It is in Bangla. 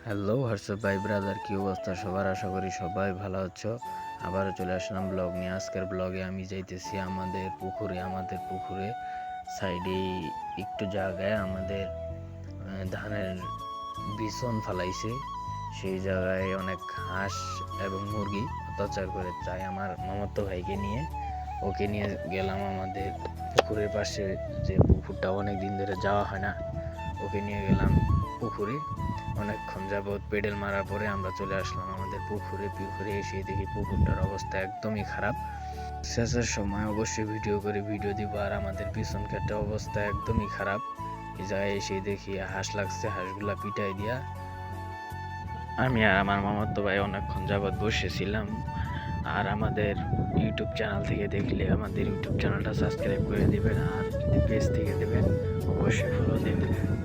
হ্যালো হোয়াটসঅ্যাপ ভাই ব্রাদার, কি অবস্থা সবার? আশা করি সবাই ভালো আছো। আবারও চলে আসলাম ব্লগ নিয়ে। আজকের ব্লগে আমি যাইতেছি আমাদের পুকুরে সাইডে একটু জায়গায় আমাদের ধানের বিছন ফালাইছে। সেই জায়গায় অনেক হাঁস এবং মুরগি অত্যাচার করে, চাই আমার মামাতো ভাইকে নিয়ে ওকে নিয়ে গেলাম আমাদের পুকুরের পাশে, যে পুকুরটা অনেক দিন ধরে যাওয়া হয় না, ওকে নিয়ে গেলাম পুকুরে। অনেকক্ষণ যাবৎ পেডেল মারার পরে আমরা চলে আসলাম আমাদের পুকুরে এসে দেখি পুকুরটার অবস্থা একদমই খারাপ। শেষের সময় অবশ্যই ভিডিও দিব। আর আমাদের পিছন ক্ষেতের অবস্থা একদমই খারাপ। এই জায়গায় এসে দেখি হাঁস লাগছে, হাঁসগুলা পিটাই দিয়া আমি আর আমার মামাতো ভাই অনেকক্ষণ যাবৎ বসেছিলাম। আর আমাদের ইউটিউব চ্যানেল থেকে দেখলে আমাদের ইউটিউব চ্যানেলটা সাবস্ক্রাইব করে দেবেন, আর পেজ থেকে দেবেন অবশ্যই ফলো দিয়ে দেবেন।